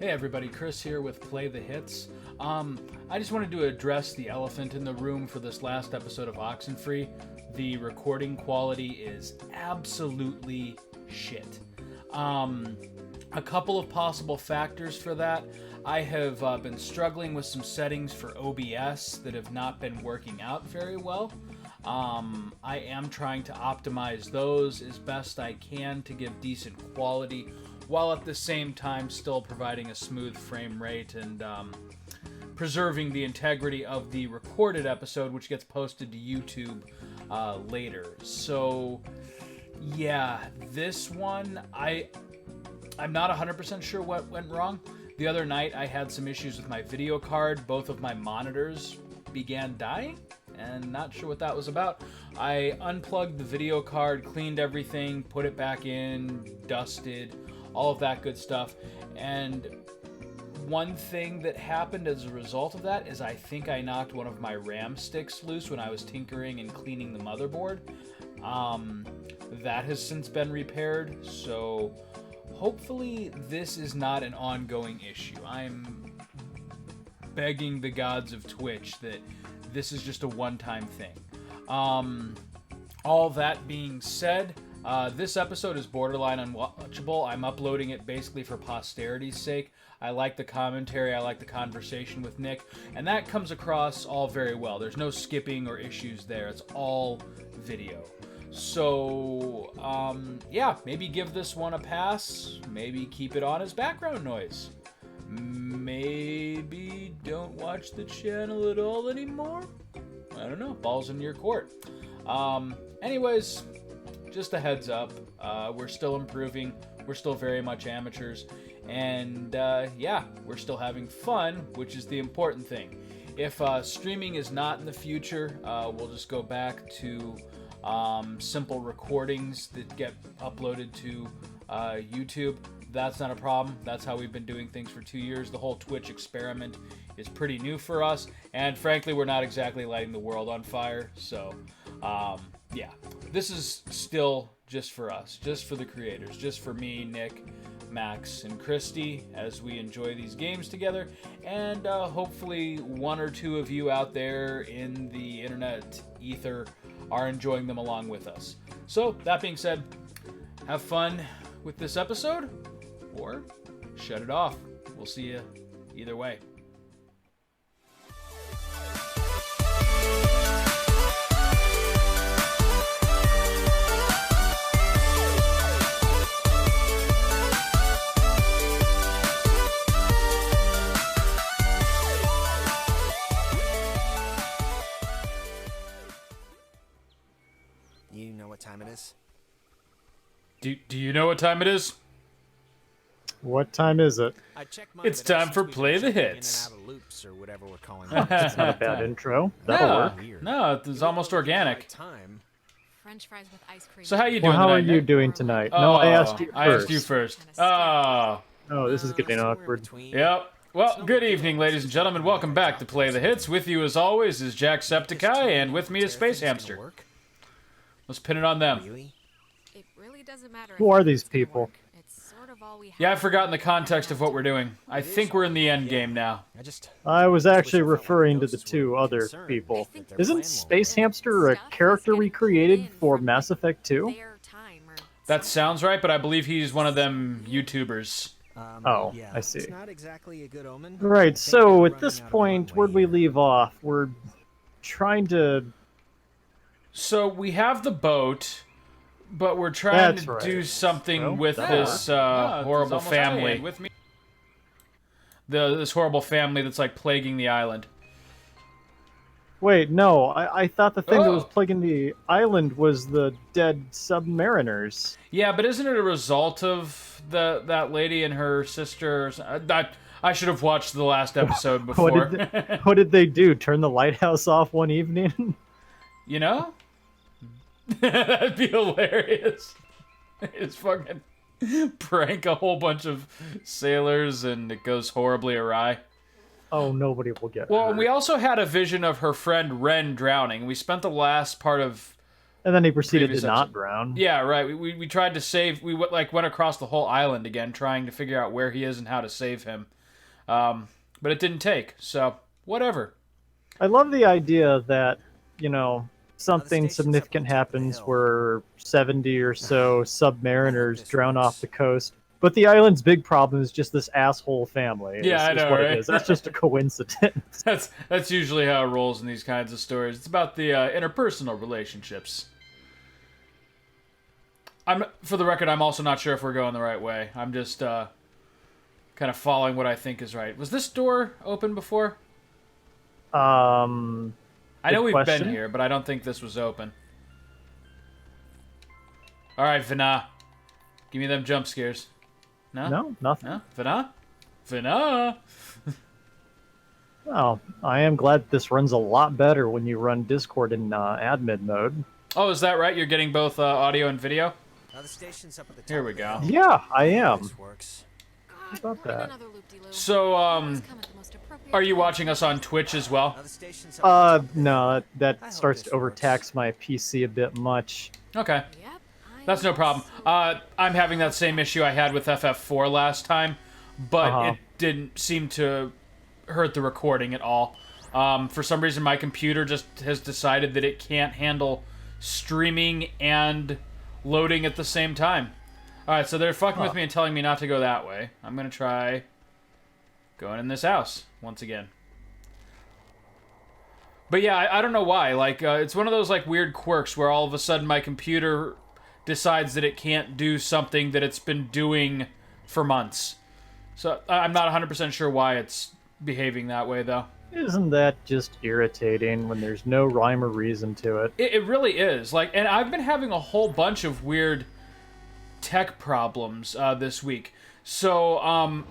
Hey everybody, Chris here with Play the Hits. I just wanted to address the elephant in the room for this last episode of Oxenfree. The recording quality is absolutely shit. A couple of possible factors for that. I have been struggling with some settings for OBS that have not been working out very well. I am trying to optimize those as best I can to give decent quality, while at the same time still providing a smooth frame rate and preserving the integrity of the recorded episode, which gets posted to YouTube later. So, yeah, this one, I'm not 100% sure what went wrong. The other night, I had some issues with my video card. Both of my monitors began dying, and not sure what that was about. I unplugged the video card, cleaned everything, put it back in, dusted, all of that good stuff. And one thing that happened as a result of that is I think I knocked one of my RAM sticks loose when I was tinkering and cleaning the motherboard. That has since been repaired, so hopefully this is not an ongoing issue. I'm begging the gods of Twitch that this is just a one-time thing. All that being said, this episode is borderline unwatchable. I'm uploading it basically for posterity's sake. I like the commentary, I like the conversation with Nick, and that comes across all very well. There's no skipping or issues there. It's all video. So, yeah, maybe give this one a pass. Maybe keep it on as background noise. Maybe don't watch the channel at all anymore. I don't know. Ball's in your court. Anyways, just a heads up. We're still improving. We're still very much amateurs. And, yeah, we're still having fun, which is the important thing. If streaming is not in the future, we'll just go back to simple recordings that get uploaded to YouTube. That's not a problem. That's how we've been doing things for 2 years. The whole Twitch experiment is pretty new for us, and frankly, we're not exactly lighting the world on fire. So, yeah, this is still just for us, just for the creators, just for me, Nick, Max, and Christy as we enjoy these games together, and hopefully one or two of you out there in the internet ether are enjoying them along with us. So, that being said, have fun with this episode, or shut it off. We'll see you either way. You know what time it is? Do you know what time it is? What time is it? I checked mine, It's but it time for seems Play we've the been Hits. in and out of loops or whatever we're calling That's not a bad intro. That'll work. No, it's almost organic. Time. French fries with ice cream. So how you doing Well, how are tonight, you Nick? doing tonight? No, I asked you I asked first. you first. Oh, Oh, this is getting Somewhere awkward. between. yep. Well, good evening, ladies and gentlemen. Welcome back to Play the Hits. With you, as always, is Jacksepticeye, and with me is Space Hamster. Work? Let's pin it on them. Really? It really doesn't matter. Who are these people? It's sort of all we have. Yeah, I've forgotten the context of what we're doing. I think we're in the end game now. I was actually referring to the two other people. Isn't Space Hamster a character recreated for Mass Effect 2? Their time or That sounds right, but I believe he's one of them YouTubers. Oh, yeah, I see. It's not exactly a good omen. Right, I think so we're at this running out of point, runway where'd we here. leave off? We're trying to... So we have the boat, but we're trying That's to right. do something Well, with that'll this work. horrible family. With me. This horrible family that's like plaguing the island. Wait, no, I thought the thing that was Oh. plaguing the island was the dead submariners. Yeah, but isn't it a result of that lady and her sister? I should have watched the last episode before. What did they do? Turn the lighthouse off one evening? You know? That'd be hilarious. It's fucking prank a whole bunch of sailors and it goes horribly awry. Oh, nobody will get Well, hurt. and we also had a vision of her friend Ren drowning. We spent the last part of And then he proceeded previous to not episode. drown. Yeah, right. We tried to save. We went across the whole island again, trying to figure out where he is and how to save him. But it didn't take. So whatever. I love the idea that, something significant happens where 70 or so submariners drown off the coast. But the island's big problem is just this asshole family. Yeah, I know, what right? it is. That's just a coincidence. That's usually how it rolls in these kinds of stories. It's about the interpersonal relationships. For the record, I'm also not sure if we're going the right way. I'm just kind of following what I think is right. Was this door open before? I know we've been here, but I don't think this was open. All right, Vina. Give me them jump scares. No? No, nothing. No? Vina? Vina! Well, I am glad this runs a lot better when you run Discord in admin mode. Oh, is that right? You're getting both audio and video? Now the station's up at the top Here we of the go. hill. Yeah, I am. This works. How about that? So, are you watching us on Twitch as well? Now the station's up at the top of the No, hill. that I hope starts this to works. overtax my PC a bit much. Okay. That's no problem. I'm having that same issue I had with FF4 last time, but it didn't seem to hurt the recording at all. For some reason, my computer just has decided that it can't handle streaming and loading at the same time. Alright, so they're fucking with me and telling me not to go that way. I'm gonna try going in this house once again. But yeah, I don't know why. Like, it's one of those like weird quirks where all of a sudden my computer decides that it can't do something that it's been doing for months. So I'm not 100% sure why it's behaving that way, though. Isn't that just irritating when there's no rhyme or reason to it? It really is. Like, and I've been having a whole bunch of weird tech problems this week. So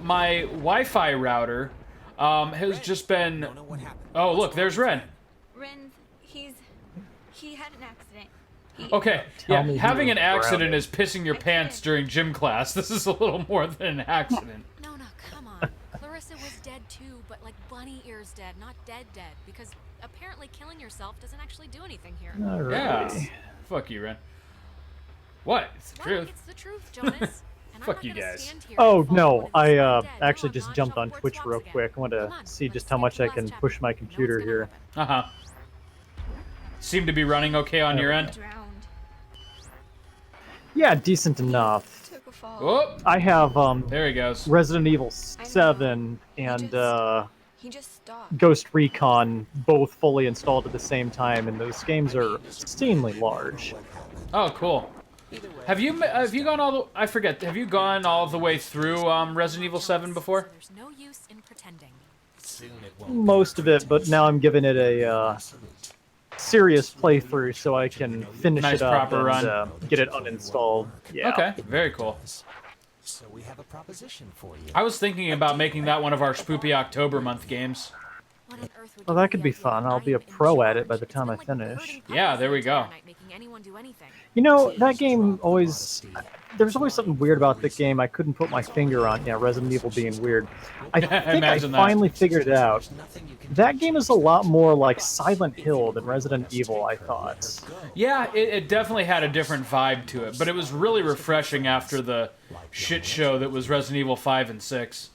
my Wi-Fi router has just been. Don't know what happened. Oh, look, there's Ren. Ren, he had an accident. Okay, Tell me yeah, he having was an accident grounded. is pissing your pants during gym class. This is a little more than an accident. No, come on. Clarissa was dead too, but like bunny ears dead, not dead, because apparently killing yourself doesn't actually do anything here. Not really. Yeah. Fuck you, Ren. What? It's the Well, truth. it's the truth, Jonas. And I'm Fuck not you gonna guys. stand here Oh, and fall no, when it's I not dead. actually No, just I'm jumped not on sure Twitch where it real swaps quick. I want again. to Come on, see let's just how get much to I the can last push chapter. my You know what's computer gonna here. happen. Seem to be running okay on your end. Drowned. Yeah, decent enough. Took a fall. Oh, I have there he goes. Resident Evil 7 and He just stopped. Ghost Recon both fully installed at the same time, and those games are obscenely large. Oh, cool. Have you gone all the? I forget. Have you gone all the way through Resident Evil 7 before? So there's no use in pretending. Most of it, but now I'm giving it a serious playthrough so I can finish Nice it up proper and run. get it uninstalled. Yeah. Okay, very cool. So we have a proposition for you. I was thinking about making that one of our spoopy October month games. What on earth would Well, you that could be the idea fun. that I'll be I a am in pro at it by charge? the It's time been I like finish. herding Yeah, puppies there we the entire go. night, making anyone do anything. You know, that game always... There's always something weird about the game I couldn't put my finger on. Yeah, Resident Evil being weird. I think I Imagine that. finally figured it out. That game is a lot more like Silent Hill than Resident Evil, I thought. Yeah, it definitely had a different vibe to it, but it was really refreshing after the shit show that was Resident Evil 5 and 6.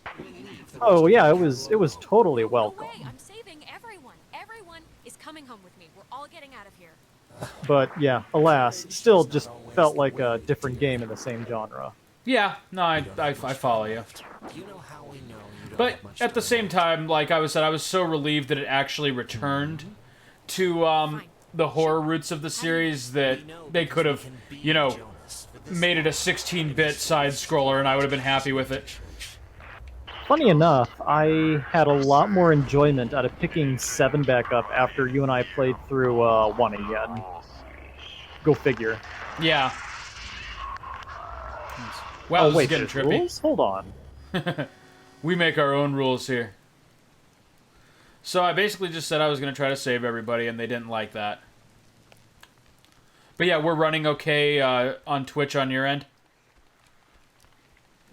Oh yeah, it was totally No welcome. way, I'm saving everyone. Everyone is coming home with me. We're all getting out of here. But yeah, alas, still just felt like a different game in the same genre. Yeah, no, I follow you. You know how we know you don't But have much at the time. same time, like I was so relieved that it actually returned to the horror roots of the series that they could have, made it a 16-bit side-scroller and I would have been happy with it. Funny enough, I had a lot more enjoyment out of picking 7 back up after you and I played through 1 again. Go figure. Yeah. Wow, this wait, is getting there's trippy. rules? Hold on. We make our own rules here. So I basically just said I was going to try to save everybody, and they didn't like that. But yeah, we're running okay on Twitch on your end.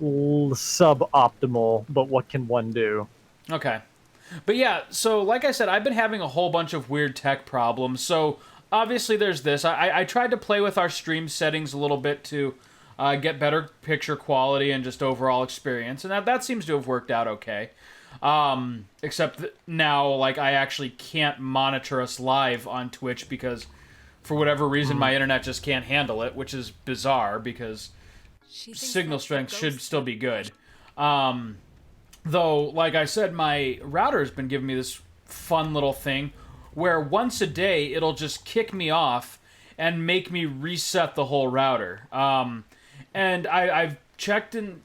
Suboptimal, but what can one do? Okay. But yeah, so like I said, I've been having a whole bunch of weird tech problems. So obviously there's this. I tried to play with our stream settings a little bit to get better picture quality and just overall experience, and that seems to have worked out okay. Except that now, like, I actually can't monitor us live on Twitch because, for whatever reason, my internet just can't handle it, which is bizarre because signal strength should still be good. Though, like I said, my router's been giving me this fun little thing where once a day it'll just kick me off and make me reset the whole router. And I've checked in,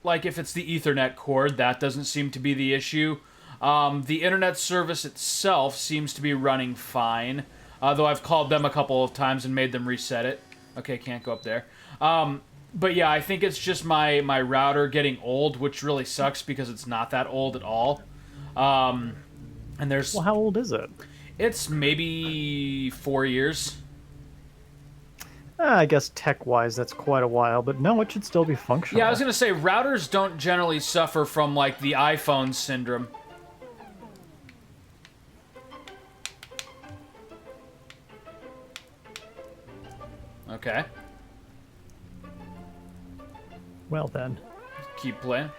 like, if it's the Ethernet cord, that doesn't seem to be the issue. The internet service itself seems to be running fine, though I've called them a couple of times and made them reset it. Okay, can't go up there. But yeah, I think it's just my router getting old, which really sucks because it's not that old at all. And there's... Well, how old is it? It's maybe 4 years. I guess tech-wise, that's quite a while, but no, it should still be functional. Yeah, I was going to say, routers don't generally suffer from, like, the iPhone syndrome. Okay. Well then. Keep playing.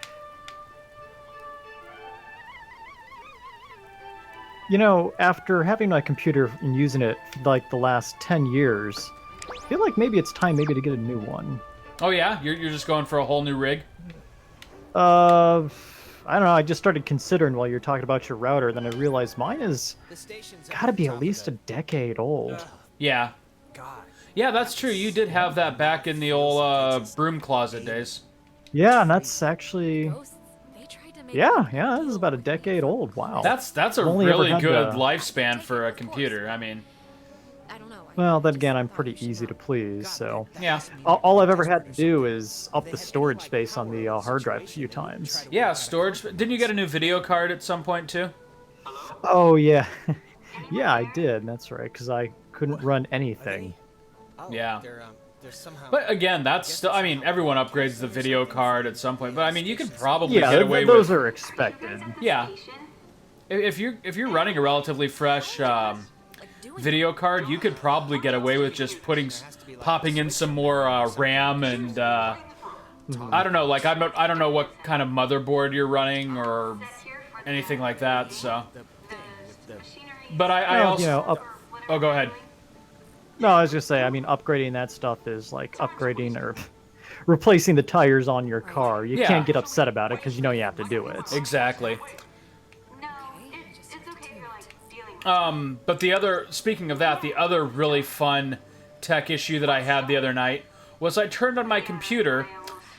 You know, after having my computer and using it for like the last 10 years, I feel like maybe it's time to get a new one. Oh yeah? You're just going for a whole new rig? I don't know, I just started considering while you're talking about your router, then I realized mine is gotta be at least a decade old. Yeah. God. Yeah, that's true. You did have that back in the old broom closet days. Yeah, and that's actually... Ghosts, they tried to make Yeah, this is about a decade old. Wow. That's a I've only ever really had good the- lifespan for a computer. I mean, I don't know. Well, then again, I'm pretty easy to please, so... yeah. All I've ever had to do is up the storage space on the hard drive a few times. Yeah, storage. Didn't you get a new video card at some point, too? Oh, yeah. Yeah, I did, that's right, because I couldn't run anything. Oh, Yeah. They're somehow... But again, that's still... I mean, everyone upgrades the video card at some point. But, I mean, you could probably Yeah, get away those with... are expected. Yeah. If you're running a relatively fresh video card, you could probably get away with just popping in some more RAM and... I don't know, like, I don't know what kind of motherboard you're running or anything like that, so... But I Well, also... you know, Oh, go ahead. No, I was just saying, I mean, upgrading that stuff is like upgrading or replacing the tires on your car. You Yeah. can't get upset about it because you know you have to do it. Exactly. No, it's okay. You're like dealing with But speaking of that, the other really fun tech issue that I had the other night was I turned on my computer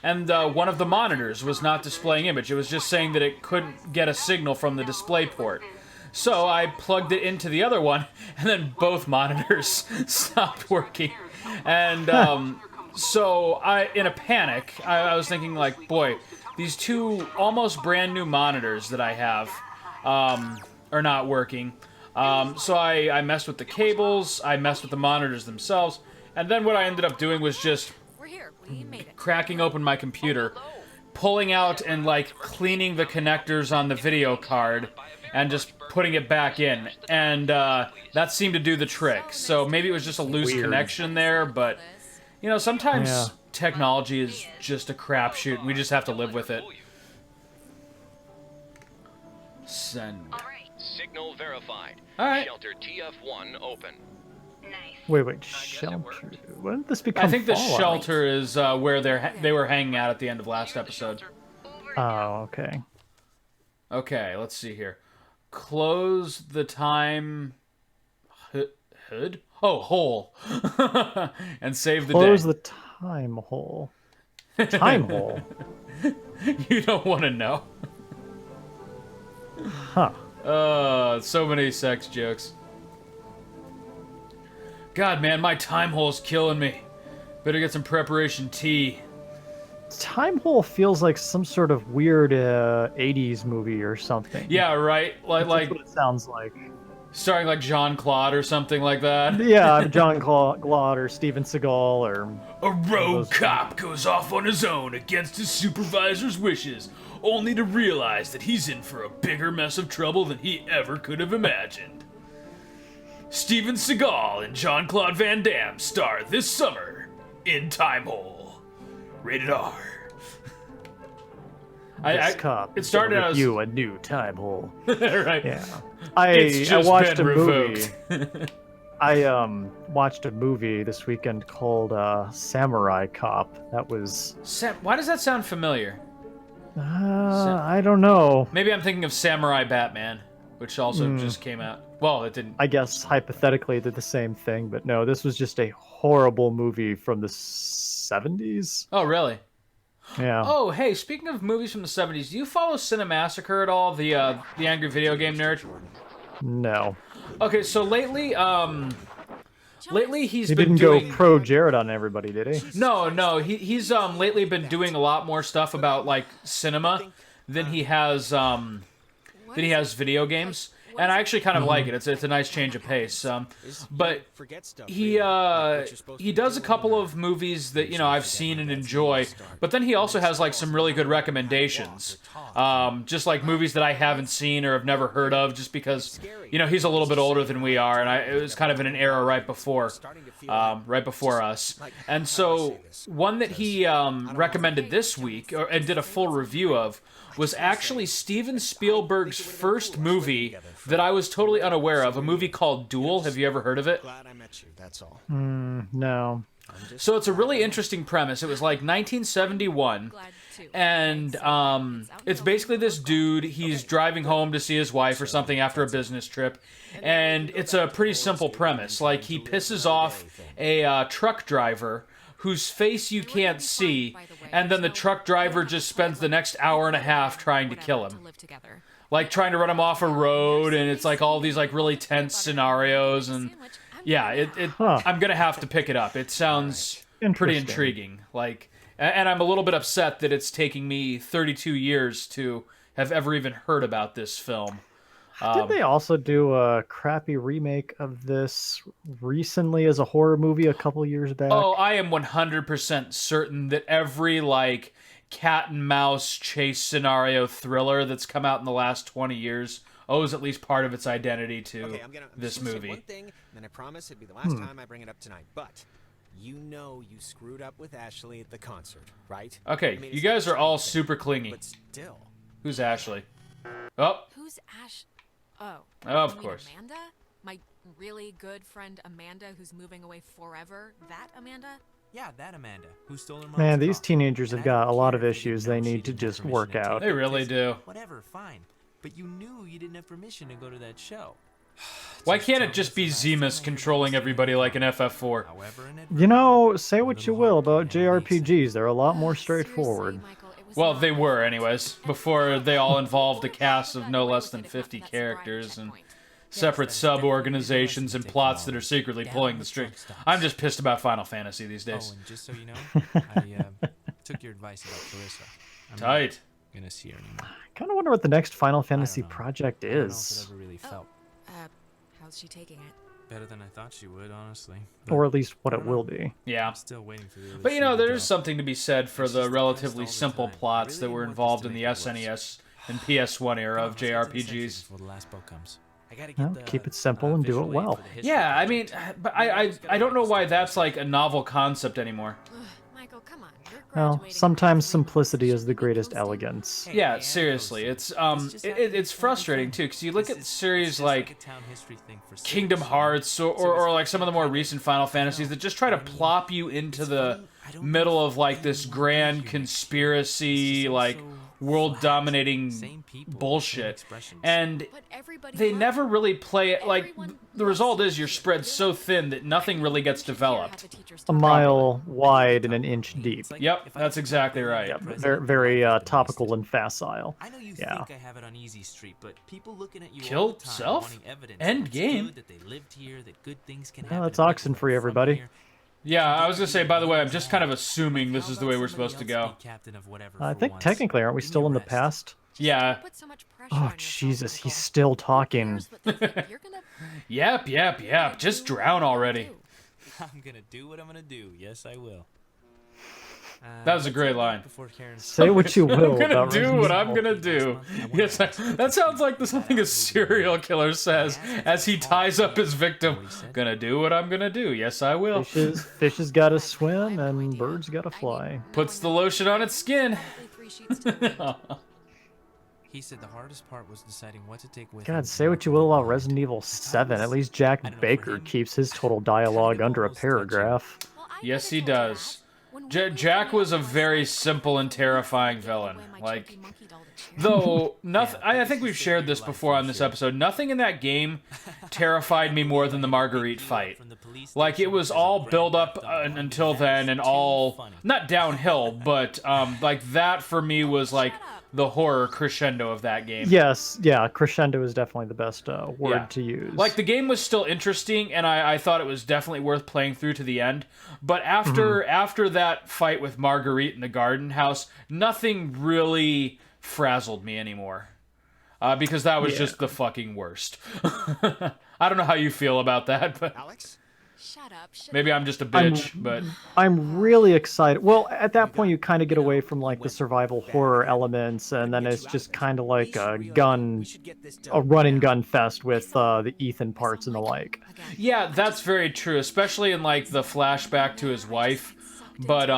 and one of the monitors was not displaying image. It was just saying that it couldn't get a signal from the display port. So I plugged it into the other one, and then both monitors stopped working. And so in a panic, I was thinking, like, boy, these two almost brand new monitors that I have are not working. So I messed with the cables, I messed with the monitors themselves, and then what I ended up doing was just We're here. We made it. cracking open my computer, pulling out and, like, cleaning the connectors on the video card, and just putting it back in. And that seemed to do the trick. So maybe it was just a loose Weird. connection there, but, you know, sometimes Yeah. technology is just a crapshoot. We just have to live with it. Send. Signal verified. All right. Shelter TF1 open. Wait, shelter? When did this become I think the Fallout? shelter is where they were hanging out at the end of last episode. Oh, okay. Okay, let's see here. Close the time hood? Oh, hole. And save the Close day. the time hole. Time hole? You don't want to know. Huh. So many sex jokes. God, man, my time hole's killing me. Better get some preparation tea. Time hole feels like some sort of weird 80s movie or something. Yeah, right? That's Like what it sounds like. starring like Jean-Claude or something like that. Yeah, I'm John Claude or Steven Seagal or... A rogue Those- cop goes off on his own against his supervisor's wishes, only to realize that he's in for a bigger mess of trouble than he ever could have imagined. Steven Seagal and Jean-Claude Van Damme star this summer in Time Hole. Rated R. This cop it started gonna out give as you a new time hole. right. Yeah. It's I just watched been a revoked. movie. I watched a movie this weekend called Samurai Cop. That was Why does that sound familiar? I don't know. Maybe I'm thinking of Samurai Batman, which also just came out. Well, it didn't. I guess hypothetically they're the same thing, but no, this was just a horrible movie from the 70s. Oh, really? Yeah. Oh, hey, speaking of movies from the 70s, do you follow Cinemassacre at all? The Angry Video Game Nerd? No. Okay, so lately he's He been didn't doing... go pro Jared on everybody, did he? No, he's lately been doing a lot more stuff about, like, cinema than he has video games. And I actually kind of like it. It's a nice change of pace. But he does a couple of movies that, you know, I've seen and enjoy. But then he also has, like, some really good recommendations. Just like movies that I haven't seen or have never heard of, just because, you know, he's a little bit older than we are, and it was kind of in an era right before us. And so one that he recommended this week and did a full review of was actually Steven Spielberg's first movie that I was totally unaware of, a movie called Duel. Have you ever heard of it? Glad I met you, that's all. No. So it's a really interesting premise. It was like 1971, and it's basically this dude, he's driving home to see his wife or something after a business trip, and it's a pretty simple premise. Like, he pisses off a truck driver whose face you can't see, and then the truck driver just spends the next hour and a half trying to kill him. Like, trying to run him off a road, and it's like all these like really tense scenarios, and yeah, I'm gonna have to pick it up. It sounds pretty intriguing. Like, and I'm a little bit upset that it's taking me 32 years to have ever even heard about this film. Did they also do a crappy remake of this recently as a horror movie a couple years back? Oh, I am 100% certain that every, like, cat and mouse chase scenario thriller that's come out in the last 20 years owes at least part of its identity to this movie. One thing, and then I promise it'd be the last time I bring it up tonight. But you know you screwed up with Ashley at the concert, right? Okay, I mean, you guys are all super clingy. But still. Who's Ashley? Oh, Who's Ash? Oh. of you mean course. Amanda? My really good friend Amanda, who's moving away forever. That Amanda? Yeah, that Amanda, who stole her mom's Man, these car. teenagers have And I got don't a lot care of if you issues know they she need to didn't have just permission work to out. take They really do. Whatever, fine. But you knew you didn't have permission to go to that show. Why can't it just be Zemus controlling everybody like an FF4? However, You know, say what you will about JRPGs, they're a lot more straightforward. Seriously, Michael, it was Well, not they my were fault. anyways, before they all involved a cast of no less than 50 characters and separate sub-organizations and plots that are secretly pulling the strings. I'm just pissed about Final Fantasy these Oh, days. and just so you know, I took your advice about Clarissa. I'm Tight. not gonna see her anymore. I kind of wonder what the next Final Fantasy know. project I don't know if is. it ever really felt How's she taking it? better than I thought she would, honestly. But Or at least what I it don't know. will be. Yeah. I'm still waiting for the other But you shoe know, to there's drop. something to be said for It's the just relatively all the simple time. plots Really that were want this involved to in the make it worse. SNES and PS1 era of Come on, let's get to the section JRPGs. before the last boat comes. I gotta Well, get the, keep it simple and do it visual aid well. for the history Yeah, I project. mean, but I don't know why that's like a novel concept anymore. Michael, come on. You're Well, graduating sometimes from simplicity is the Should we greatest post it? elegance. Hey, Yeah, man, seriously, post it's it's frustrating too, because you look This at is- series it's just like a town history thing for Kingdom Sims. Hearts or like some of the more recent Final Fantasies that just try to plop you into the middle of like this grand conspiracy, like world-dominating bullshit, and But everybody they loves never it. really play it. Like, Everyone the result is you're spread so thin that nothing really gets developed. A mile wide and an inch deep. Yep, that's exactly right. Yep, very topical and facile. I know you Yeah. think I have it on easy street, but people looking at you Kill all the time self? wanting evidence End that it's game. good, that they lived here, that good things can Well, happen that's to people Oxenfree, from everybody. here. Yeah, I was gonna say, by the way, I'm just kind of assuming this How is the about way we're somebody supposed to else go. be captain of whatever I for think once? technically, aren't we Give me still a in the rest. past? Yeah. Put so much pressure Oh, on yourself, Jesus, he's Michael. still Who talking. cares what they think? You're gonna Yep. Just drown already. I'm gonna do what I'm gonna do. Yes, I will. That was a great line. Say what you will. I'm gonna about do Resident what I'm Evil. gonna do. Yes, that sounds like something a serial killer says as he ties up his victim. Gonna do what I'm gonna do. Yes, I will. Fishes gotta swim and birds gotta fly. Puts the lotion on its skin. He said the hardest part was deciding what to take with him God, to say what you will about Resident Evil 7. At least Jack I don't know, for Baker him, keeps his total dialogue under a almost touching. paragraph. Yes, he does. Jack was a very simple and terrifying villain. Like, though nothing. I think we've shared this before on this episode. Nothing in that game terrified me more than the Marguerite fight. Like, it was all build up until then, and all not downhill, but like that for me was like the horror crescendo of that game. Yes, yeah, crescendo is definitely the best word to use. Like, the game was still interesting, and I thought it was definitely worth playing through to the end. But after that fight with Marguerite in the garden house, nothing really frazzled me anymore. Because that was just the fucking worst. I don't know how you feel about that, but Alex? Shut up. maybe I'm just a bitch, but... I'm really excited. Well, at that point, you kind of get away from like the survival horror elements, and then it's just kind of like a run and gun fest with the Ethan parts and the like. Yeah, that's very true, especially in like the flashback to his wife. But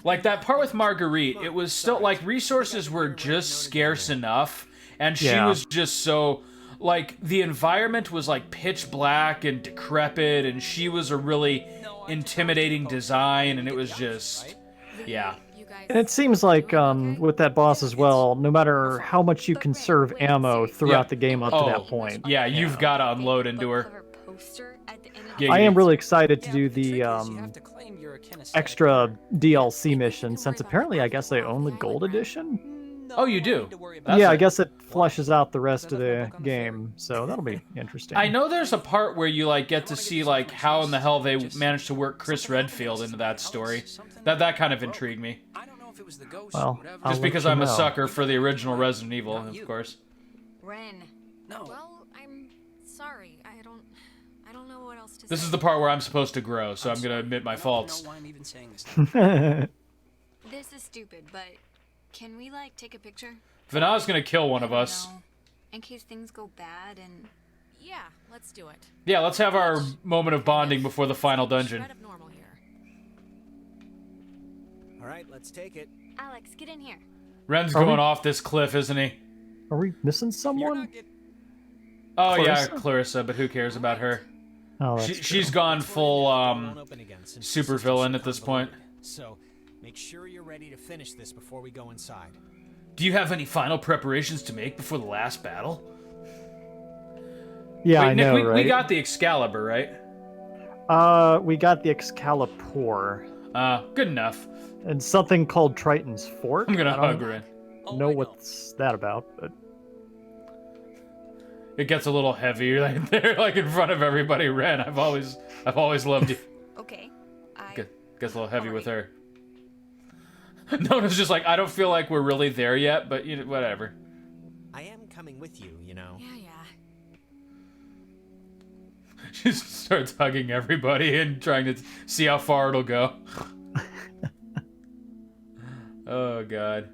like that part with Marguerite, it was still like resources were just scarce enough, and she was just so like the environment was like pitch black and decrepit, and she was a really intimidating design, and it was just And it seems like with that boss as well, no matter how much you conserve ammo throughout the game up to that point. Yeah, you've got to unload into her. I am really excited to do the extra DLC mission, since apparently I guess they own the gold edition. Oh, you do? I guess it fleshes out the rest of the game, so that'll be interesting. I know there's a part where you like get to see like how in the hell they managed to work Chris Redfield into that story. That kind of intrigued me. Well, I'll just let because you I'm a know. sucker for the original Resident Evil, of course. Ren. No. Well, I'm sorry. I don't know what else to say. This is the part where I'm supposed to grow, so I'm gonna admit my faults. This is stupid, but can we like take a picture? Vanna's gonna kill one of us. No. In case things go bad and... Yeah, let's do it. Yeah, let's have our moment of bonding before the final dungeon. Shred of normal here. All right, let's take it. Alex, get in here. Ren's going off this cliff, isn't he? Are we missing someone? Oh Clarissa? yeah, Clarissa, but who cares about her? Oh, that's She's gone full super villain at this point. So, make sure you're ready to finish this before we go inside. Do you have any final preparations to make before the last battle? Yeah, Wait, I Nick, know, we right? got the Excalibur, right? We got the Excalibur. Good enough. And something called Triton's Fort. I'm gonna I hug don't Ren. know what's that about, but... It gets a little heavy right there, like in front of everybody. Ren, I've always loved you. Okay. Gets a little heavy with her. Nona's just like, I don't feel like we're really there yet, but you know, whatever. I am coming with you, you know. Yeah. She starts hugging everybody and trying to see how far it'll go. Oh god.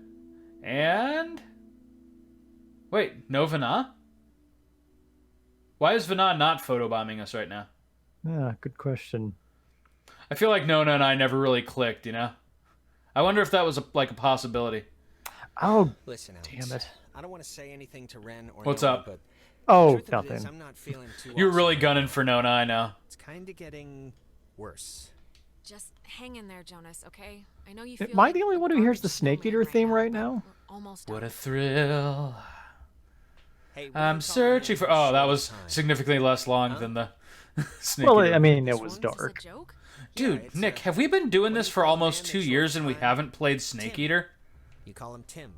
And wait, no Vanna? Why is Vanna not photobombing us right now? Yeah, good question. I feel like Nona and I never really clicked, you know? I wonder if that was like a possibility. Oh, Listen, Alex, damn it. I don't want to say anything to Ren or What's Nona, up? but Oh, truth of it is, nothing. I'm not feeling too You were awesome. really gunning for Nona, I know. It's kind of getting worse. Just hang in there, Jonas, okay? I know you feel Am I like the only a one who hears garbage the Snake snowman Eater theme right but now? we're almost What done. a thrill. Hey, I'm searching for... Oh, that was significantly less long than the Snake Well, Eater. I mean, it This was one? Is this a dark. joke? Dude, it's, Nick, have we been doing this for almost 2 years and we haven't played Snake Eater? You call him Tim.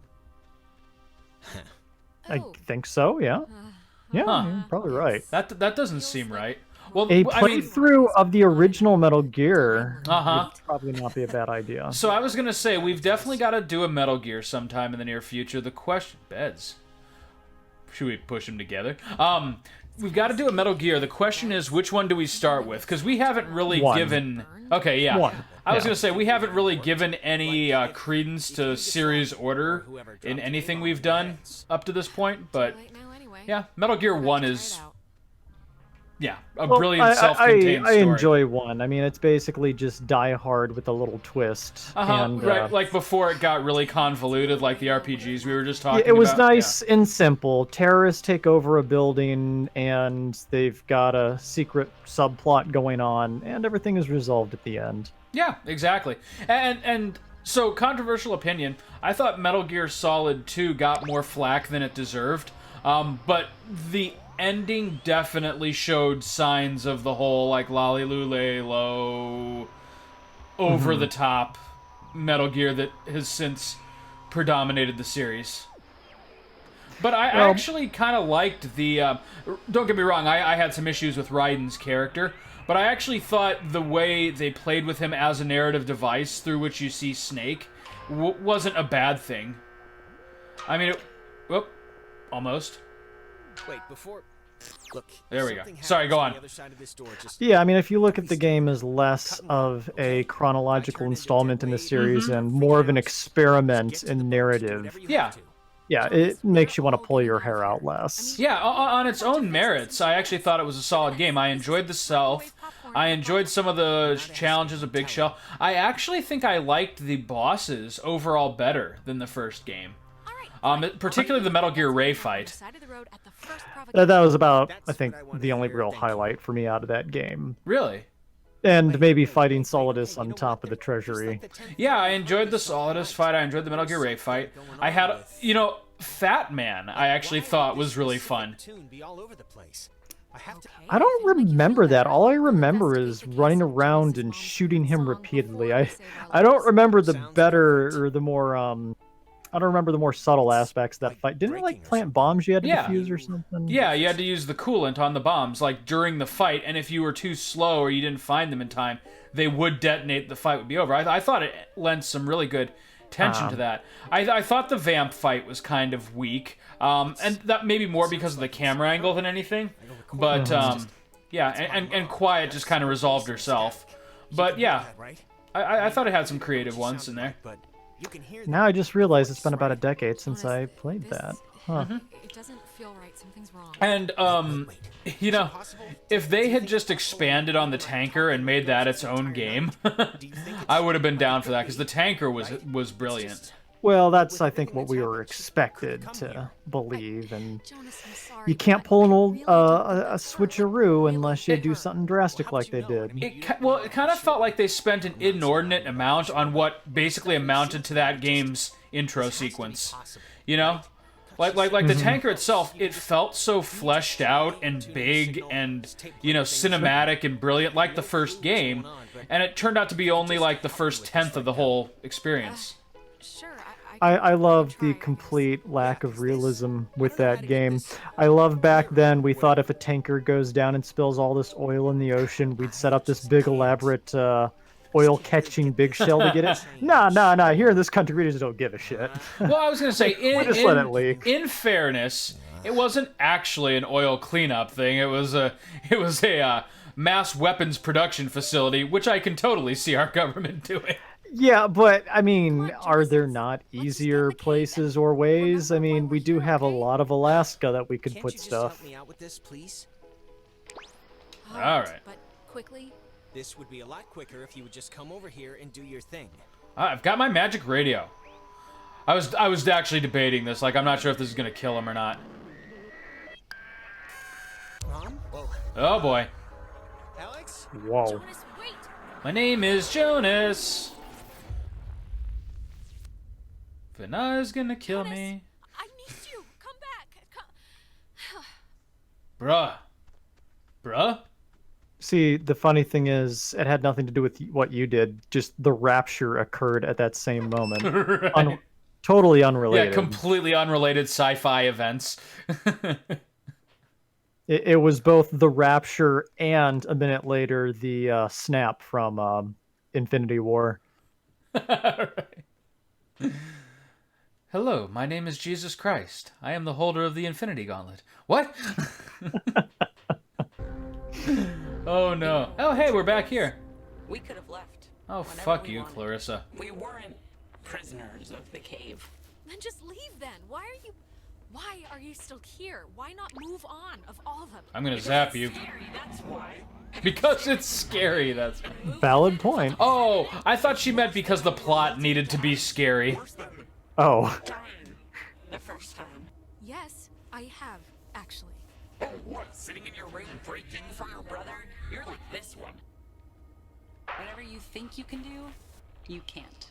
I Oh. think so, yeah. Yeah, Huh. you're probably right. That doesn't seem right. Well, A I mean, playthrough of the original Metal Gear Uh-huh. would probably not be a bad idea. so I was gonna say we've definitely got to do a Metal Gear sometime in the near future. The question, beds. Should we push them together? We've got to do a Metal Gear. The question is, which one do we start with? Because we haven't really given... Okay, yeah. One. I was going to say, we haven't really given any credence to series order in anything we've done up to this point, but... Yeah, Metal Gear 1 is... Yeah, a brilliant self-contained story. I enjoy 1. I mean, it's basically just Die Hard with a little twist. And, right, like before it got really convoluted, like the RPGs we were just talking about. It was nice and simple. Terrorists take over a building, and they've got a secret subplot going on, and everything is resolved at the end. Yeah, exactly. And so, controversial opinion, I thought Metal Gear Solid 2 got more flack than it deserved, but the ending definitely showed signs of the whole, like, low, over-the-top Metal Gear that has since predominated the series. But I actually kind of liked the... don't get me wrong, I had some issues with Raiden's character, but I actually thought the way they played with him as a narrative device through which you see Snake wasn't a bad thing. I mean, almost. Wait, before... Look, there we go. Sorry, go on. Yeah, I mean, if you look at the game as less of a chronological installment in the series and more of an experiment in narrative, yeah, it makes you want to pull your hair out less. Yeah, on its own merits, I actually thought it was a solid game. I enjoyed the stealth. I enjoyed some of the challenges of Big Shell. I actually think I liked the bosses overall better than the first game. Particularly the Metal Gear Ray fight. That was about, I think, the only real highlight for me out of that game. Really? And maybe fighting Solidus on top of the treasury. Yeah, I enjoyed the Solidus fight. I enjoyed the Metal Gear Ray fight. I had, Fat Man, I actually thought was really fun. I don't remember that. All I remember is running around and shooting him repeatedly. I don't remember the better or the more I don't remember the more subtle aspects of that fight. Didn't it, like, plant bombs you had to defuse or something? Yeah, you had to use the coolant on the bombs, like, during the fight, and if you were too slow or you didn't find them in time, they would detonate, the fight would be over. I thought it lent some really good tension to that. I thought the Vamp fight was kind of weak, and that maybe more because of the camera angle than anything, but, yeah, and Quiet just kind of resolved herself. But, yeah, I thought it had some creative ones in there. Now I just realized it's been about a decade since I played that. Huh. It doesn't feel right. Something's wrong. And, if they had just expanded on the tanker and made that its own game, I would have been down for that, because the tanker was brilliant. Well, that's, I think, what we were expected to believe, and you can't pull an old a switcheroo unless you do something drastic like they did. It kind of felt like they spent an inordinate amount on what basically amounted to that game's intro sequence. You know? Like the tanker itself, it felt so fleshed out and big and, cinematic and brilliant like the first game, and it turned out to be only like the first tenth of the whole experience. Sure. I love the complete lack of realism with that game. I love back then we thought if a tanker goes down and spills all this oil in the ocean, we'd set up this big elaborate oil-catching big shell to get it. Nah. Here in this country, we just don't give a shit. Well, I was going to say, just let it leak. In fairness, it wasn't actually an oil cleanup thing. It was a mass weapons production facility, which I can totally see our government doing. Yeah, but, I mean, are there not easier places or ways? I mean, we do have a lot of Alaska that we could put stuff. Can't you just help me out with this, please? All right. But quickly. This would be a lot quicker if you would just come over here and do your thing. I've got my magic radio. I was actually debating this. Like, I'm not sure if this is going to kill him or not. Mom? Whoa. Oh, boy. Alex? Whoa. Jonas, wait. My name is Jonas. Vanna's gonna kill me. I need you. Come back. Bruh. See, the funny thing is, it had nothing to do with what you did. Just the rapture occurred at that same moment. Right. Totally unrelated. Yeah, completely unrelated sci-fi events. It was both the rapture and, a minute later, the snap from Infinity War. Right. Hello, my name is Jesus Christ. I am the holder of the Infinity Gauntlet. What? Oh no. Oh hey, we're back here. We could have left. Oh whenever fuck we you, wanted. Clarissa. We weren't prisoners of the cave. Then just leave then. Why are you still here? Why not move on of all of them? I'm gonna zap you. Scary, that's why. Because it's scary, that's... Valid point. Oh, I thought she meant because the plot needed to be scary. Oh. Dying. The first time. Yes, I have, actually. Oh, what? Sitting in your room breaking for your brother? You're like this one. Whatever you think you can do, you can't.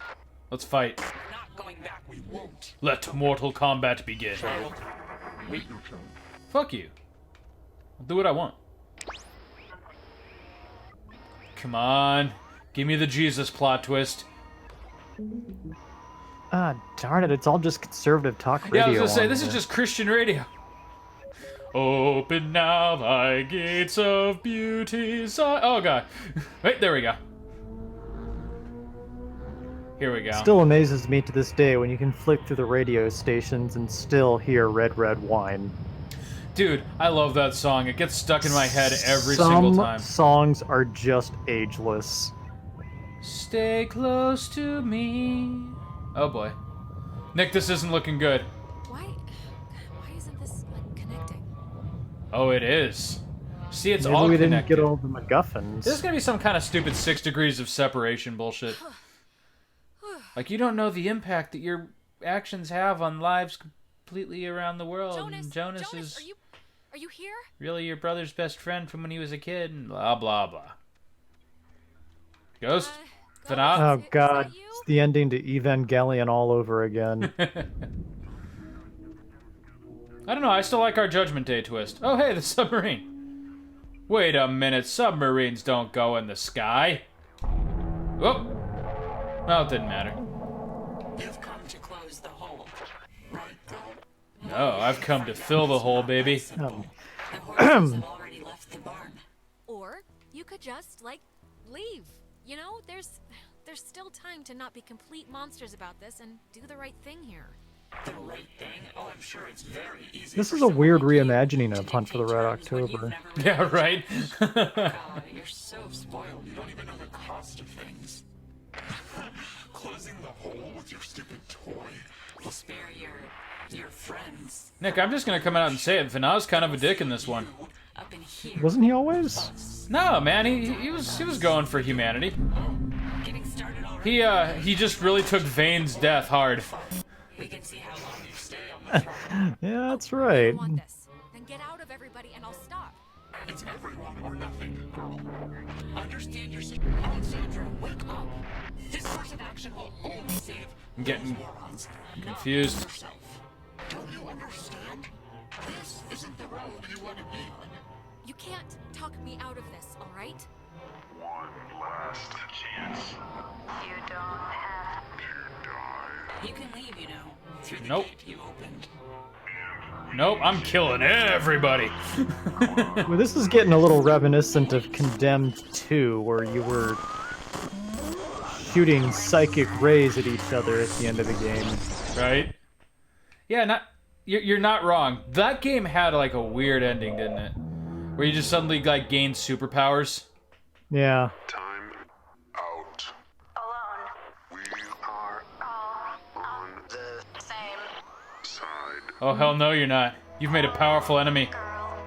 Let's fight. We're not going back. We won't. Let Mortal Kombat begin. Wait your turn. Fuck you. I'll do what I want. Come on. Give me the Jesus plot twist. Ah, darn it, it's all just conservative talk radio. Yeah, I was gonna say, on this is here. just Christian radio. Open now thy gates of beauty. Oh god. Wait, there we go. Here we go. Still amazes me to this day when you can flick through the radio stations and still hear Red Red Wine. Dude, I love that song. It gets stuck in my head every single time. Some songs are just ageless. Stay close to me. Oh boy. Nick, this isn't looking good. Why isn't this like connecting? Oh, it is. See, it's Maybe all we connected. didn't get all the MacGuffins. This is gonna be some kind of stupid 6 degrees of separation bullshit. Like, you don't know the impact that your actions have on lives completely around the world. And Jonas is Are you here? really your brother's best friend from when he was a kid, and blah blah blah. Ghost? Fanat? Oh Is god, that you? it's the ending to Evangelion all over again. I don't know, I still like our Judgment Day twist. Oh hey, the submarine. Wait a minute, submarines don't go in the sky. Oh. Well, it didn't matter. You've come to close the hole. Right, though? No, I've come to fill the hole, baby. The horses have already left the barn. Or you could just like leave. You know, there's still time to not be complete monsters about this and do the right thing here. The right thing? Oh, I'm sure it's very easy. This for is a weird someone like you reimagining to of Hunt for the dictate Red terms when you've October. never Yeah, lived. right? God, you're so spoiled. You don't even know the cost of things. Closing the hole with your stupid toy will spare your friends. Nick, I'm just gonna come out and say it. Fanat's kind of a dick in this one. Up in here. Wasn't he always? No, man, he was going for humanity. Getting started already. He just really took Vane's death hard. We can see how long you stay on the throne. Yeah, that's I right. want this. Then get out of everybody and I'll stop. It's everyone or nothing, girl. Understand your Alexandra, wake up. This course of action will only save I'm getting morons. confused. Yourself. Don't you understand? This isn't the road you want to be on. You can't talk me out of this, all right? One last chance. You don't have to die. You can leave, you know, through the Nope. gate you opened. Nope, I'm killing everybody. Well, this is getting a little reminiscent of Condemned 2, where you were shooting psychic rays at each other at the end of the game. Right? Yeah, you're not wrong. That game had like a weird ending, didn't it? Where you just suddenly like gained superpowers. Yeah. Time out. Alone. We are All on the same side. Oh hell no, you're not. You've made a powerful enemy. girl.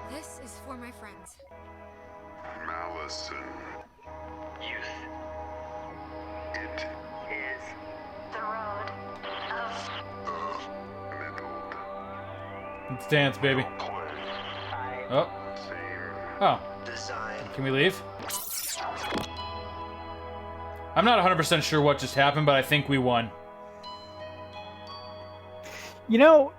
This is for my friends. Malice and youth. It Is the road of the middle Let's dance, baby. play. Oh, Same oh. design. Can we leave? I'm not 100% sure what just happened, but I think we won. You know,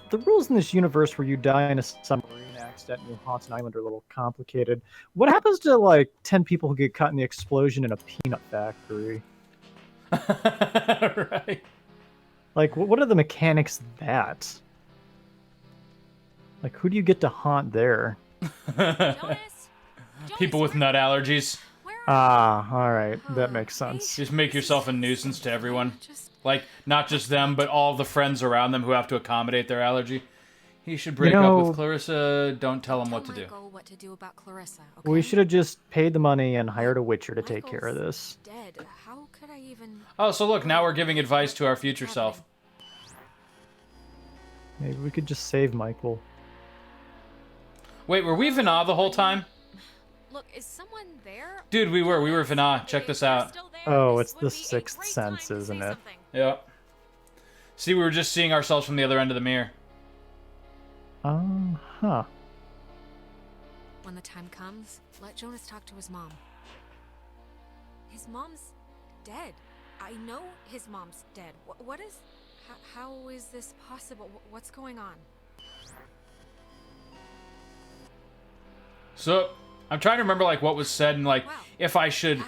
the rules in this universe where you die in a submarine accident and you haunt an island are a little complicated. What happens to, like, 10 people who get caught in the explosion in a peanut factory? Right. Like, what are the mechanics of that? Like, who do you get to haunt there? Jonas? People with nut allergies. Where are Ah, alright, that makes sense. Just make yourself a nuisance to everyone. Just Like, not just them, but all the friends around them who have to accommodate their allergy. He should break up with Clarissa. Don't tell him what to do. Michael what to do about Clarissa, okay? We should have just paid the money and hired a witcher to take care of this. Dead. How could I even... Oh, so look, now we're giving advice to our future self. Maybe we could just save Michael. Wait, were we Vana the whole time? Look, is someone there? Dude, we were Vana. Check this out. Oh, it's the sixth sense, isn't it? Yep. See, we were just seeing ourselves from the other end of the mirror. Huh. When the time comes, let Jonas talk to his mom. His mom's dead. I know his mom's dead. What is... How is this possible? What's going on? So, I'm trying to remember, like, what was said and, like, if I should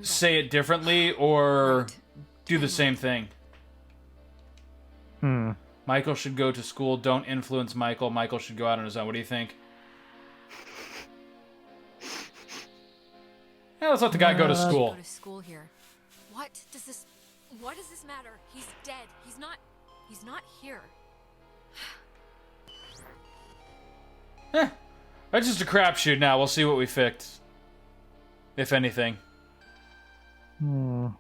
say it differently or do the same thing. Michael should go to school. Don't influence Michael. Michael should go out on his own. What do you think? Yeah, let's let the guy go to school. Go to school here. What does this matter? He's dead. He's not here. That's just a crapshoot now. We'll see what we fixed. If anything.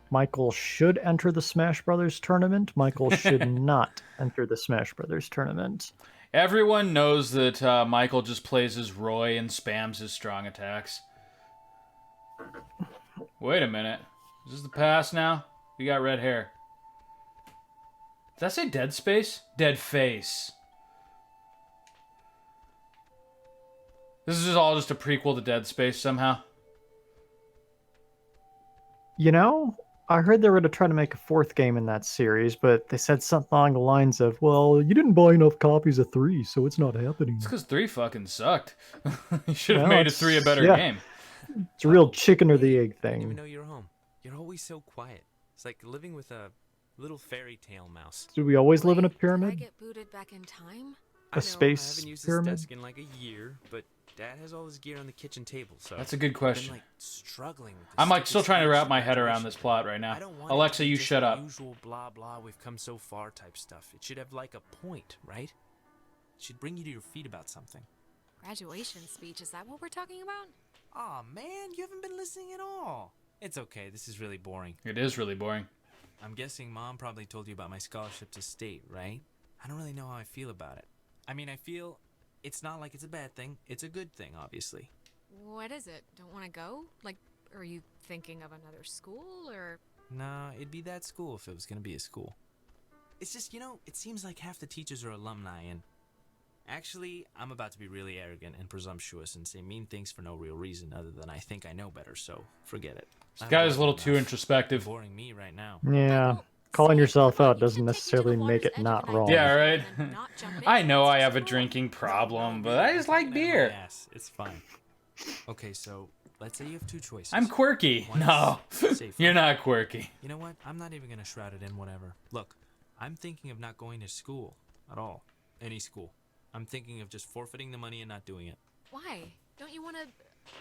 Michael should enter the Smash Brothers tournament. Michael should not enter the Smash Brothers tournament. Everyone knows that Michael just plays as Roy and spams his strong attacks. Wait a minute. Is this the past now? We got red hair. Did that say Dead Space? Dead Face. This is all just a prequel to Dead Space somehow. You know, I heard they were going to try to make a fourth game in that series, but they said something along the lines of, well, you didn't buy enough copies of 3, so it's not happening. It's because 3 fucking sucked. You should have made 3 a better game. It's a real chicken or the egg I didn't even thing. know you were home. You're always so quiet. It's like living with a little fairy tale mouse. Do we always live in a Did I pyramid? get booted back in time? I know, space I haven't used pyramid? this desk in like a year, but Dad has all his gear on the kitchen table, so That's a good I've question. been, like, struggling with this I'm like stupid still trying to speech wrap and my head around graduation. this plot right now. I don't want it Alexa, to be you just shut the up. Usual blah blah. We've come so far type stuff. It should have like a point, right? It should bring you to your feet about something. Graduation speech, is that what we're talking about? Aw, man, you haven't been listening at all. It's okay. This is really boring. It is really boring. I'm guessing Mom probably told you about my scholarship to state, right? I don't really know how I feel about it. I mean, I feel it's not like it's a bad thing. It's a good thing, obviously. What is it? Don't want to go? Like, are you thinking of another school, or... Nah, it'd be that school if it was gonna be a school. It's just, you know, it seems like half the teachers are alumni, and... Actually, I'm about to be really arrogant and presumptuous and say mean things for no real reason other than I think I know better, so forget it. This guy is a little too introspective. Boring me right now. Yeah, calling yourself out doesn't necessarily make it not wrong. Yeah, right? I know I have a drinking problem, but I just like beer. Yes, it's fine. Okay, so let's say you have 2 choices. I'm quirky. One is No, safer. you're not quirky. You know what? I'm not even gonna shroud it in whatever. Look, I'm thinking of not going to school at all. Any school. I'm thinking of just forfeiting the money and not doing it. Why? Don't you want to...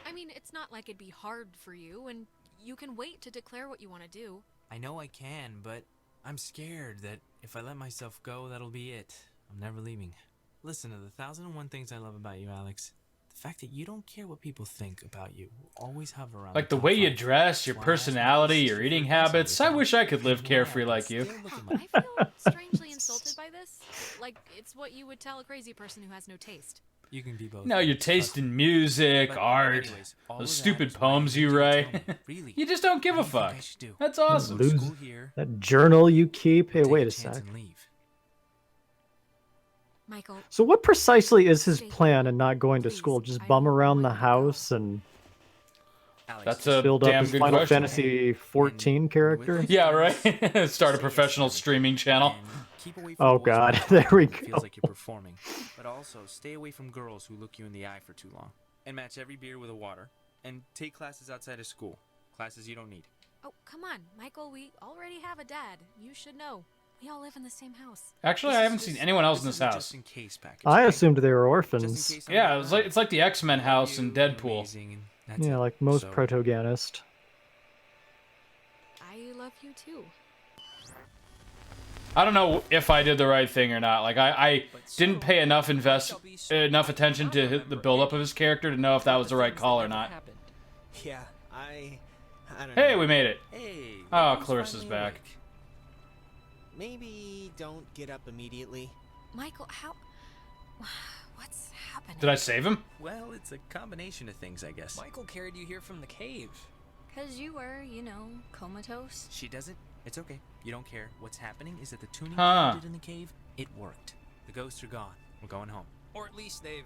I mean, it's not like it'd be hard for you, and you can wait to declare what you want to do. I know I can, but I'm scared that if I let myself go, that'll be it. I'm never leaving. Listen to the 1001 things I love about you, Alex. The fact that you don't care what people think about you will always hover around. Like the way you dress, your personality, your eating habits. I wish I could live carefree like you. I feel strangely insulted by this. Like, it's what you would tell a crazy person who has no taste. You can be both. No, your taste in music, But art, anyways, all those of that stupid is why I poems need you to write. tell me, really. You just don't give a What do you think fuck. I should do? That's awesome. Go to Lose school here, that journal you keep. Hey, take wait a chance sec. and leave. Michael, So what precisely is his Stay plan in not going to please. school? Just I bum don't around want the you to go. house and Alex, That's a build up damn his good Final question. Fantasy 14 character? Yeah, right? Start a professional streaming channel. and keep away from Oh boys god, who there we it go. feels like you're performing. But also, stay away from girls who look you in the eye for too long. And match every beer with a water. And take classes outside of school. Classes you don't need. oh, come on. Michael, we already have a dad. You should know. We all live in the same house. Actually, I haven't seen anyone else in this is a house. just in case package. I okay? assumed they were Just in orphans. case I'm Yeah, not it's around. like the X-Men house in You, Deadpool. amazing, and that's Yeah, it. like most So, protagonist. I love you too. I don't know if I did the right thing or not. Like, I didn't pay enough attention to the build-up of his character to know if that was the right call or not. Yeah, I don't Hey, know. we made it. Hey. Oh, look who's Clarissa's finally back. awake. Maybe don't get up immediately. Michael, how? What's happening? Did I save him? Well, it's a combination of things, I guess. Michael carried you here from the cave. Because you were, you know, comatose. She doesn't. It's okay. You don't care. What's happening is that the tuning Huh. we did in the cave, it worked. The ghosts are gone. We're going home. Or at least they've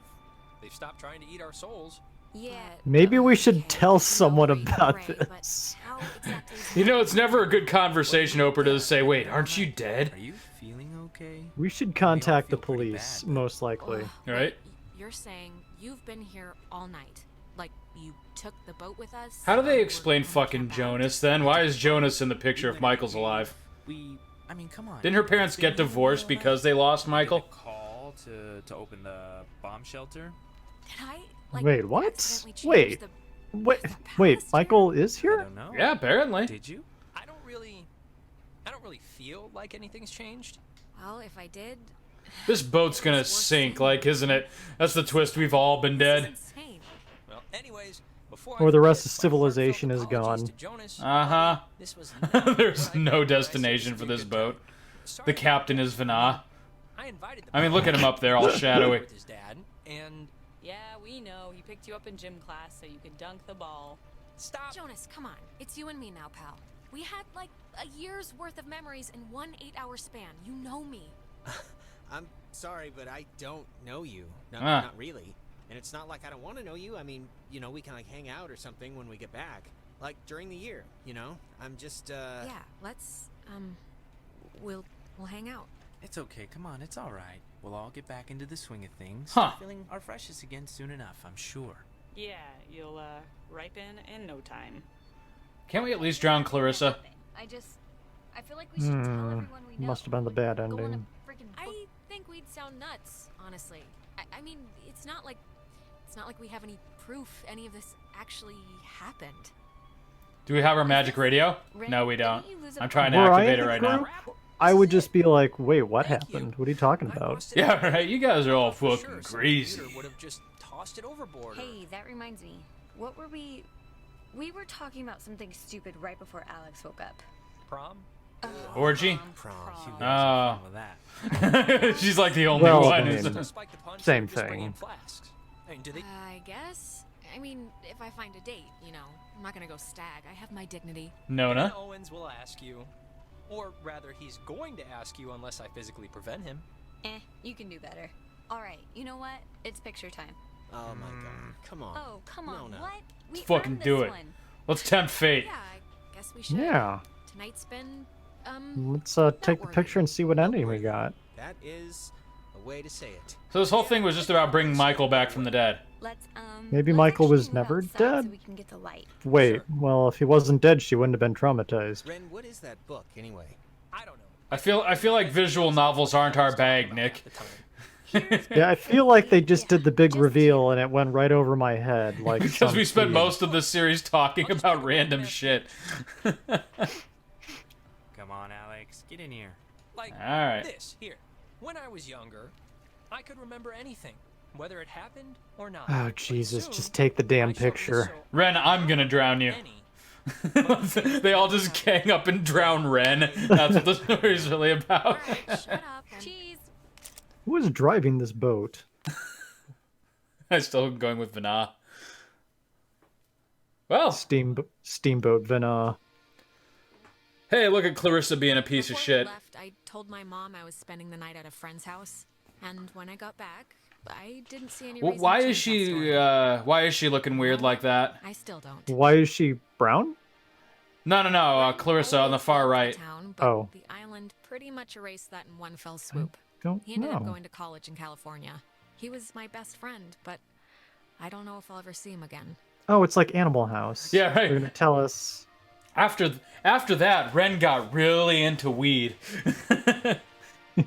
stopped trying to eat our souls. Yeah. Maybe we should okay, tell no, someone right, about right, but this. how exactly is You know, that? it's never a good conversation opener to say, wait, aren't you dead? Are you feeling okay? We should contact the feel pretty police, bad, but- most likely. Ugh, Right? wait, you're saying you've been here all night. Like, you took the boat with us? How do they and explain we're gonna fucking come back? Jonas then? Why is Jonas in the picture if Michael's alive? I mean, come on. Didn't her parents get divorced because they lost Michael? Did a call to open the bomb shelter? Did I, like, Wait, what? accidentally change Wait. the- Wait, the wait, past Michael is I here? don't know. Yeah, apparently. Did you? I don't really feel like anything's changed. Well, if I did, This boat's gonna sink, like, isn't it? That's the twist. We've all been this is dead. insane. Well, anyways, before Or I the rest forget, of my civilization heartfelt is apologies gone. to Jonas, Uh-huh. buddy. This was not There's what I no meant when I said destination this for would be a this good boat. time. Sorry The about captain that. is Vana. I invited the I mean, look at him up there, all shadowy. with his dad, and Yeah, we know. He picked you up in gym class so you could dunk the ball. stop. Jonas, come on. It's you and me now, pal. We had, like, a year's worth of memories in one 8-hour span. You know me. I'm sorry, but I don't know you. No, Ah. not really. And it's not like I don't want to know you. I mean, you know, we can like hang out or something when we get back. Like during the year, you know? I'm just Yeah, let's, we'll hang out. It's okay. Come on. It's all right. We'll all get back into the swing of things. Huh. Feeling our freshest again soon enough, I'm sure. Yeah, you'll ripen in no time. Can't we at least drown Clarissa? I feel like we should tell everyone we know. Must have been the bad Go on a ending. freaking book. I think we'd sound nuts, honestly. I mean, it's not like we have any proof any of this actually happened. Do we have our magic radio? Ren, No, we didn't don't. you lose a I'm trying to Were I activate in it the right now. group? I would just be like, wait, what Thank you. happened? What are you talking I about? lost it Yeah, again. right. You guys are all For fucking sure, some crazy. computer would have just tossed it overboard. or- Hey, that reminds me. What were we were talking about something stupid right before Alex woke up. Prom? Orgy? prom. You Oh. guys are fun with that. She's like the only Well, one. I who's- mean- Spike the punch, Same or just bring in thing. flasks? I mean, do they? I guess. I mean, if I find a date, you know, I'm not gonna go stag. I have my dignity. Nona? Ben Owens will ask you, or rather, he's going to ask you unless I physically prevent him. You can do better. All right, you know what? It's picture time. Oh my god. Come on. Oh, come on. No. What? We fucking earned do this it. one. Let's tempt fate. Yeah, I guess we should. Yeah. Tonight's been, Let's take the picture and see what ending we got. That is a way to say it. So this whole thing was just about bringing Michael back from the dead. Let's Maybe let's Michael was actually move never outside dead? So we can get the light. Wait, well, if he wasn't dead, she wouldn't have been traumatized. Ren, what is that book anyway? I don't know. I feel like visual novels aren't our bag, Nick. At the time. Yeah, I feel like they just did the big reveal and it went right over my head. Like Because we some spent kid. most of this series talking about random shit. Come on, Alex. Get in here. Like Alright. this here. When I was younger, I could remember anything, whether it happened or not. Oh, But Jesus, soon, just take the damn I shall be picture. so Ren, I'm gonna drown you. any. They all just gang up and drown Ren. That's what the story's really about. Alright, shut up and Cheese. Who is driving this boat? I'm still going with Vana. Well, Steamboat Vana. hey, look at Clarissa being a piece of Before we shit. left, I told my mom I was spending the night at a friend's house, and when I got back, I didn't see any reason Why to is change that she story. why is she looking weird like that? I still don't. Why is she brown? No, Clarissa on the far Always right. loved the town, but Oh. the island pretty much erased that in one fell swoop. Don't He ended up know. going to college in California. He was my best friend, but I don't know if I'll ever see him again. Oh, it's like Animal House. Yeah, right. They're gonna tell us. After that, Ren got really into weed.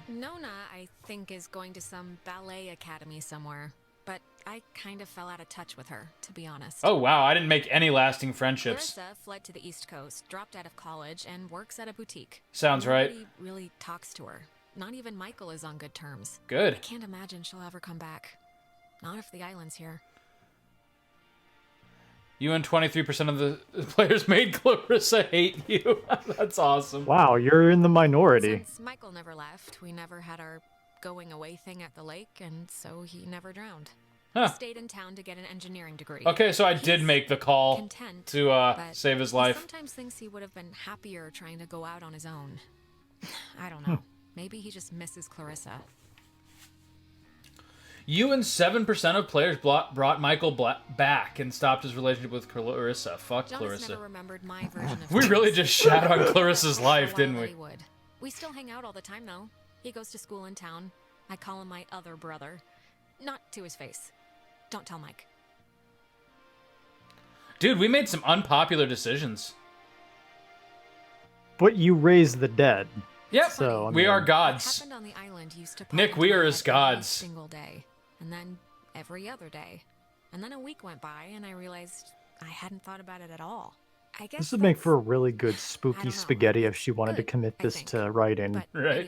Nona, I think, is going to some ballet academy somewhere. but I kind of fell out of touch with her, to be honest. Oh, wow. I didn't make any lasting friendships. Clarissa fled to the East Coast, dropped out of college, and works at a boutique. Sounds right. Nobody really talks to her. Not even Michael is on good terms. Good. I can't imagine she'll ever come back. Not if the island's here. You and 23% of the players made Clarissa hate you. That's awesome. Wow, you're in the minority. Since Michael never left, we never had our going away thing at the lake, and so he never drowned. Huh. He stayed in town to get an engineering degree. Okay, so I did make the call content, to save his life. He sometimes thinks he would have been happier trying to go out on his own. I don't know. Maybe he just misses Clarissa. You and 7% of players brought Michael back and stopped his relationship with Clarissa. Fuck Jonas Clarissa. never remembered my version of We really just shat on Clarissa's life, didn't we? We still hang out all the time, though. He goes to school in town. I call him my other brother. Not to his face. Don't tell Mike. Dude, we made some unpopular decisions. But you raise the dead. Yep, so, we are gods. What happened on the island used to Nick, we are as gods. Every single day, and then every other day. And then a week went by, and I realized I hadn't thought about it at all. I guess this would make for a really good spooky spaghetti if she wanted to commit this to writing. Right.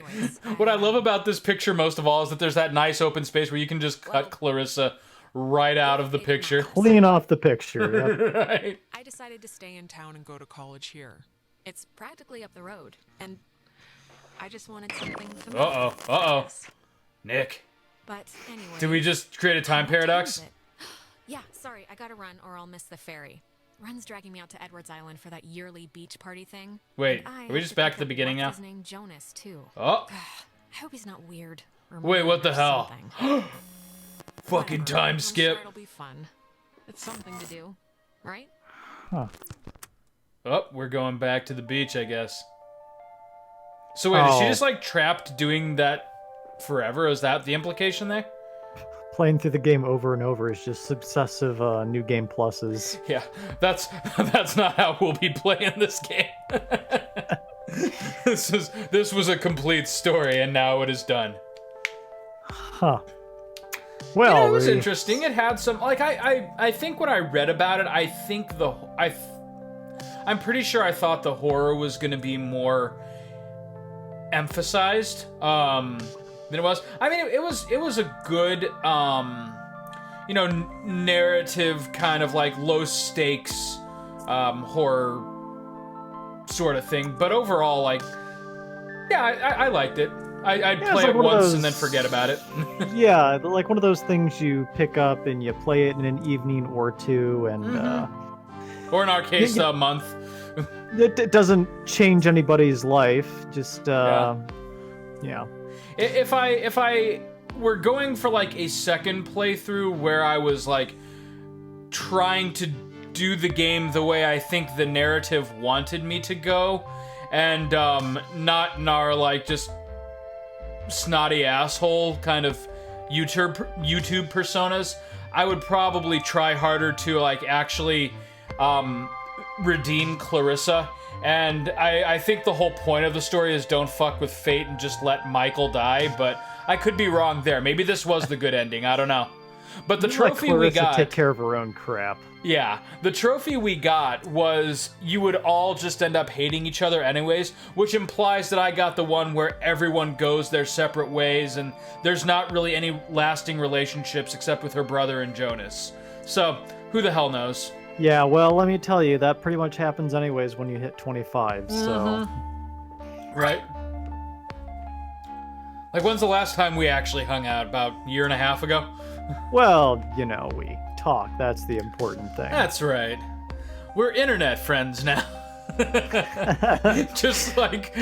What I love about this picture most of all is that there's that nice open space where you can just cut Clarissa right out of the picture. Clean off the picture. Yep. Right. I decided to stay in town and go to college here. It's practically up the road, and I just wanted something familiar. Uh-oh. Nick. But anyway. Did we just create a time paradox? Yeah, sorry, I gotta run or I'll miss the ferry. Ren's dragging me out to Edwards Island for that yearly beach party thing. Wait, are we just back at the beginning now? His name Jonas too. Oh. I hope he's not weird. Wait, what the hell? Fucking time skip. It'll be fun. It's something to do, right? Huh. Oh, we're going back to the beach, I guess. So wait, is she just like trapped doing that forever? Is that the implication there? Playing through the game over and over is just successive new game pluses. Yeah, that's not how we'll be playing this game. This was a complete story, and now it is done. Huh. Well, it was interesting. It had some like I think when I read about it, I think I'm pretty sure I thought the horror was going to be more emphasized than it was. I mean, it was a good narrative kind of like low stakes horror sort of thing. But overall, like, yeah, I liked it. I'd play it once and then forget about it. Yeah, like one of those things you pick up and you play it in an evening or two, and or in our case, a month. It doesn't change anybody's life. Just yeah. If I were going for like a second playthrough where I was like trying to do the game the way I think the narrative wanted me to go, and not in our like just snotty asshole kind of YouTube personas, I would probably try harder to like actually redeem Clarissa. And I think the whole point of the story is don't fuck with fate and just let Michael die, but I could be wrong there. Maybe this was the good ending, I don't know. But the trophy we got... take care of her own crap. Yeah, the trophy we got was you would all just end up hating each other anyways, which implies that I got the one where everyone goes their separate ways and there's not really any lasting relationships except with her brother and Jonas. So, who the hell knows? Yeah, well, let me tell you, that pretty much happens anyways when you hit 25, so... Right. Like, when's the last time we actually hung out? About a year and a half ago? Well, we talk. That's the important thing. That's right. We're internet friends now. just like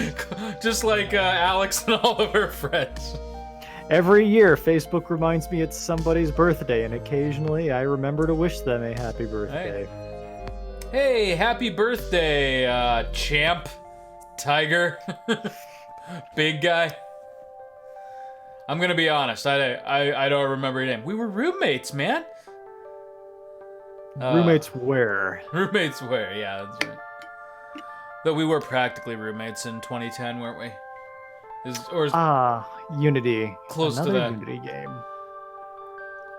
Alex and all of her friends. Every year, Facebook reminds me it's somebody's birthday, and occasionally I remember to wish them a happy birthday. Hey, happy birthday, champ, tiger, big guy. I'm gonna be honest, I don't remember your name. We were roommates, man. Roommates where? Roommates where, yeah, that's right. Though we were practically roommates in 2010, weren't we? Unity. Close Another to that. Unity game.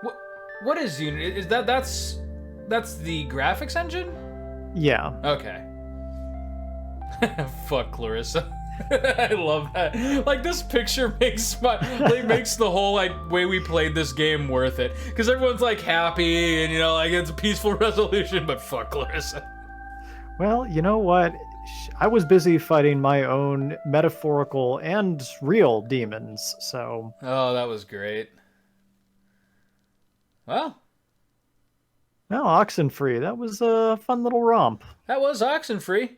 What? What is Unity? Is that's the graphics engine? Yeah. Okay. Fuck Clarissa. I love that. Like, this picture makes the whole way we played this game worth it, because everyone's like happy and like it's a peaceful resolution, but fuck Clarissa. Well, you know what? I was busy fighting my own metaphorical and real demons, so... Oh, that was great. Well, Oxenfree. That was a fun little romp. that was Oxenfree.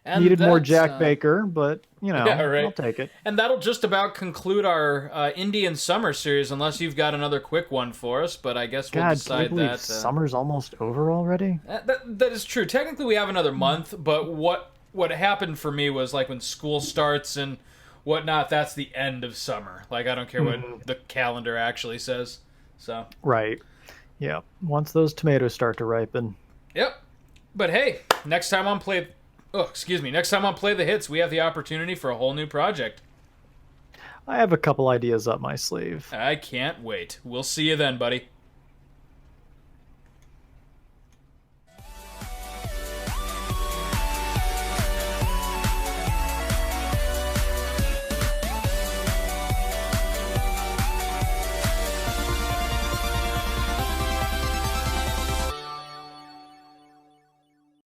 And Needed more Jack Baker, but, yeah, right. I'll take it. And that'll just about conclude our Indian Summer series, unless you've got another quick one for us, but I guess we'll decide can you believe that... summer's almost over already? That is true. Technically, we have another month, but what happened for me was, like, when school starts and whatnot, that's the end of summer. Like, I don't care what the calendar actually says, so... Right. Yeah. Once those tomatoes start to ripen. Yep. But hey, next time on Play the Hits, we have the opportunity for a whole new project. I have a couple ideas up my sleeve. I can't wait. We'll see you then, buddy.